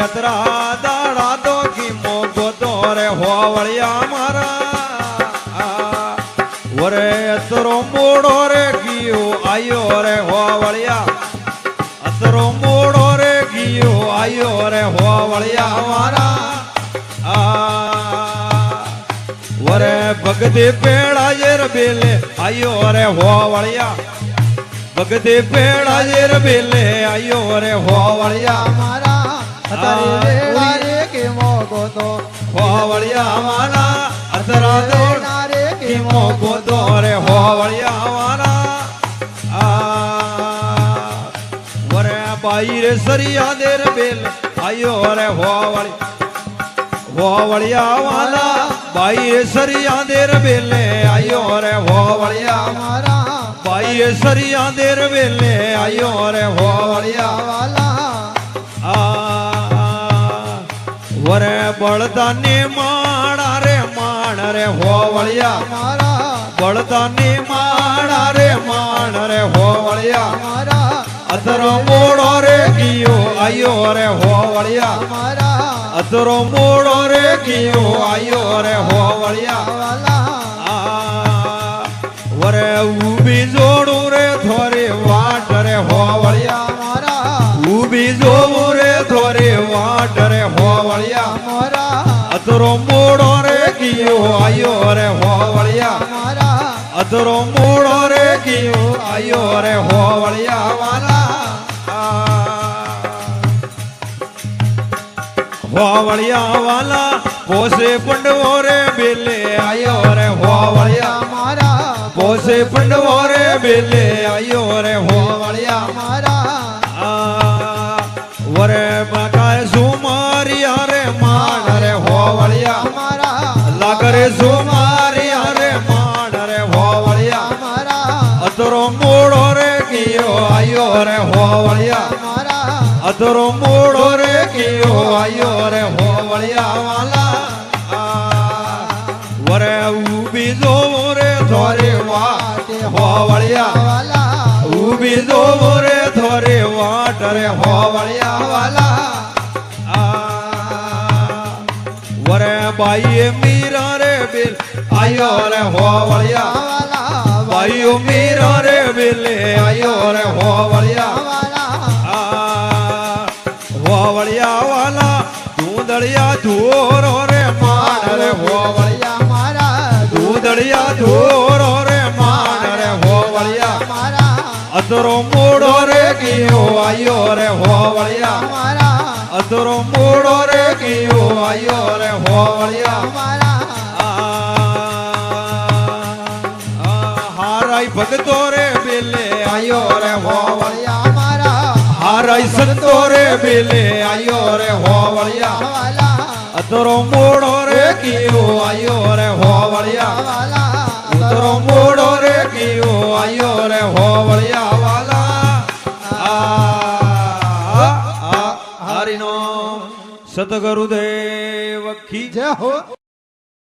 અતરા દાડા તો કીમો ગોતો રે હોવળિયા મારા વરે અતરો મોડો રે ગયો આયો રે હોવળિયા અતરો મોડો રે ગયો આયો રે હોવળિયા મારા વરે ભગતે પેડા જેર બેલે આયો રે હોવળિયા ભગતે પેડા જેર બેલે આયો રે હોવળિયા મારા તારે વેળારે કે મોગો તો હોવળિયા મારા અતરા દોડારે કે મોગો તો રે હોવળિયા મારા વરે બાઈ રે સરિયા દેર બેલ આયો રે હોવળિયા વાલા બાઈ રે સરિયા દેર બેલે આયો રે હોવળિયા મારા બાઈ સરિયા દેર બેલે આયો રે હોવળિયા વાલા વરે બળદાને માણા રે હોવળિયા મારા બળદાને માણા રે હોવળિયા મારા અતરો મોડો રે ગયો આયો રે હોવળિયા મારા અતરો મોડો રે ગયો આયો રે હોવળિયા વાલા વરે ઉભી જોડું રે થોરી વાટ રે હોવળિયા મારા ઉભી જોવું રે થોરી વાટ રે હોવળિયા મારા અતરો મોડો રે ગયો આયો રે હોવળિયા મારા અતરો મોડો રે ગયો આયો રે હોવળિયા વાલા હોવળિયા વાલા પોસે પંડવો રે બેલે આયો રે હોવળિયા મારા પોસે પંડવો રે બેલે આયો રે હોવળિયા મારા વરે મકાય સુમારિયા રે માણ રે હોવળિયા મારા લાગરે સુમારિયા રે માણ રે હોવળિયા મારા અતરો મોડો રે ગયો આયો રે હોવળિયા મારા અતરો મોડો રે ગયો આયો રે હોવળિયા વાલા વરે ઉભી જોવો રે થોરે વાટ હોવળિયા વાલા ઉભી જોવો રે થોરે વાટ રે હોવળિયા વાલા વરે બાઈએ મીરા રે બેલ આયો રે હોવળિયા વાલા બાઈઓ મીરા રે બેલે આયો રે હોવળિયા વાલા હોવળિયા વાલા દૂધળિયા ધોરો રે માણ રે હોવળિયા મારા દૂધળિયા ધોરો રે માણ રે હોવળિયા મારા અતરો મોડો રે ગયો આયો રે હોવળિયા મારા અતરો મોડો રે ગયો આયો રે હોવળિયા મારા હારાઈ ભગતો રે બેલે આયો રે હોવળિયા મારા હારાઈ સંતો રે બેલે આયો રે હોવળિયા વાલા અતરો મોડો રે ગયો આયો રે હોવળિયા વાલા અતરો મોડો રે ગયો આયો રે હોવળિયા વાલા હરિનો સતગુરુદેવ કી જય હો।